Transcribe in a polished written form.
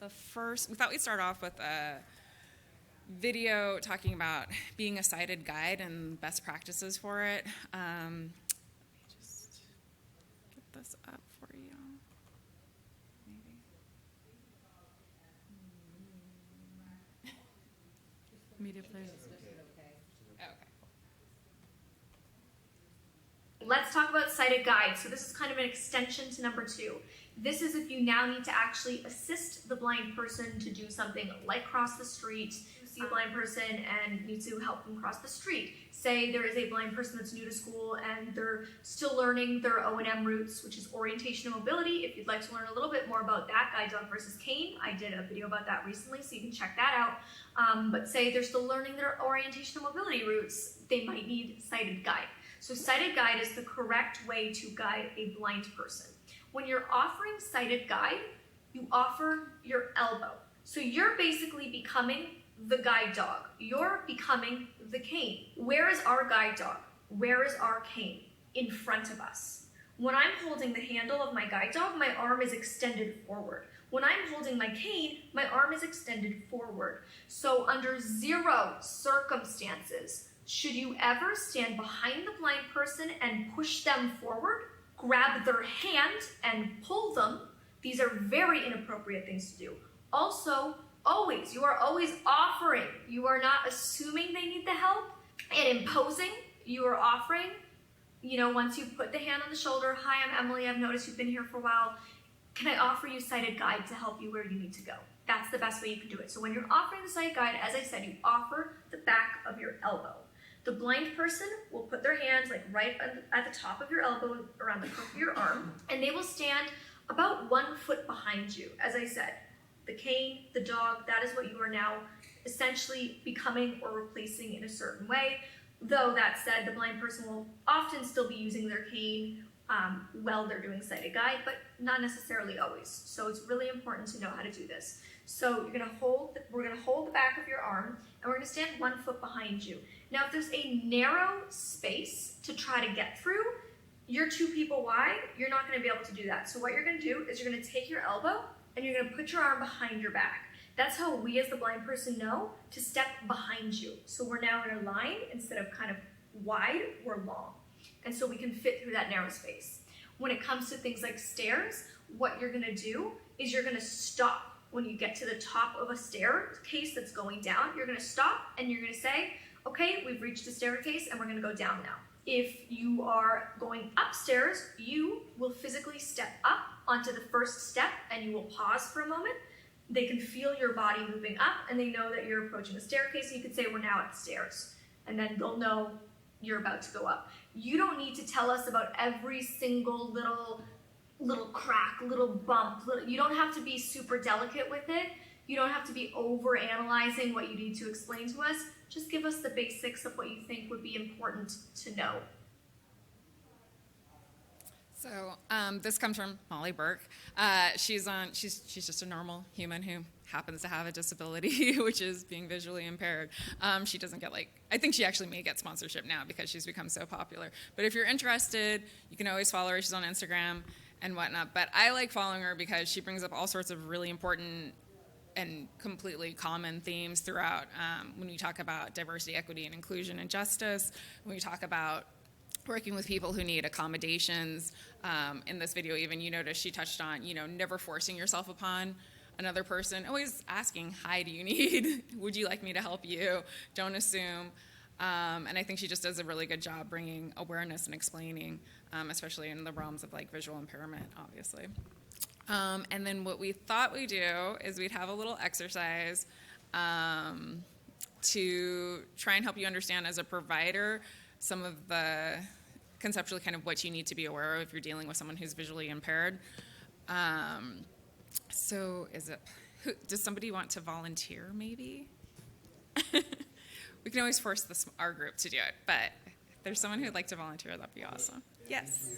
we thought we'd start off with a video talking about being a sighted guide and best practices for it. Let me just get this up for you. Maybe. Media players. Let's talk about sighted guide. So this is kind of an extension to number 2. This is if you now need to actually assist the blind person to do something like cross the street. You see a blind person and need to help them cross the street. Say there is a blind person that's new to school and they're still learning their O&M roots, which is orientation and mobility. If you'd like to learn a little bit more about that, guide dog versus cane, I did a video about that recently, so you can check that out. But say they're still learning their orientation and mobility roots, they might need sighted guide. So sighted guide is the correct way to guide a blind person. When you're offering sighted guide, you offer your elbow. So you're basically becoming the guide dog. You're becoming the cane. Where is our guide dog? Where is our cane? In front of us. When I'm holding the handle of my guide dog, my arm is extended forward. When I'm holding my cane, my arm is extended forward. So under 0 circumstances, should you ever stand behind the blind person and push them forward, grab their hand and pull them? These are very inappropriate things to do. Also, always, you are always offering. You are not assuming they need the help and imposing. You are offering, once you put the hand on the shoulder, hi, I'm Emily, I've noticed you've been here for a while. Can I offer you sighted guide to help you where you need to go? That's the best way you can do it. So when you're offering the sighted guide, as I said, you offer the back of your elbow. The blind person will put their hands right at the top of your elbow, around the crook of your arm, and they will stand about 1 foot behind you. As I said, the cane, the dog, that is what you are now essentially becoming or replacing in a certain way. Though that said, the blind person will often still be using their cane while they're doing sighted guide, but not necessarily always. So it's really important to know how to do this. So we're gonna hold the back of your arm, and we're gonna stand 1 foot behind you. Now, if there's a narrow space to try to get through, you're 2 people wide, you're not gonna be able to do that. So what you're gonna do is you're gonna take your elbow and you're gonna put your arm behind your back. That's how we as the blind person know to step behind you. So we're now in a line, instead of kind of wide, we're long. And so we can fit through that narrow space. When it comes to things like stairs, what you're gonna do is you're gonna stop. When you get to the top of a staircase that's going down, you're gonna stop and you're gonna say, okay, we've reached the staircase and we're gonna go down now. If you are going upstairs, you will physically step up onto the first step and you will pause for a moment. They can feel your body moving up and they know that you're approaching the staircase, and you could say, we're now at the stairs. And then they'll know you're about to go up. You don't need to tell us about every single little crack, little bump. You don't have to be super delicate with it. You don't have to be over analyzing what you need to explain to us. Just give us the basics of what you think would be important to know. So this comes from Molly Burke. She's just a normal human who happens to have a disability, which is being visually impaired. She doesn't get I think she actually may get sponsorship now because she's become so popular. But if you're interested, you can always follow her. She's on Instagram and whatnot. But I like following her because she brings up all sorts of really important and completely common themes throughout when we talk about diversity, equity, and inclusion and justice, when we talk about working with people who need accommodations. In this video even, you notice she touched on, never forcing yourself upon another person, always asking, hi, do you need, would you like me to help you? Don't assume. And I think she just does a really good job bringing awareness and explaining, especially in the realms of visual impairment, obviously. And then what we thought we'd do is we'd have a little exercise to try and help you understand as a provider some of the conceptually kind of what you need to be aware of if you're dealing with someone who's visually impaired. So does somebody want to volunteer maybe? We can always force our group to do it, but if there's someone who'd like to volunteer, that'd be awesome. Yes.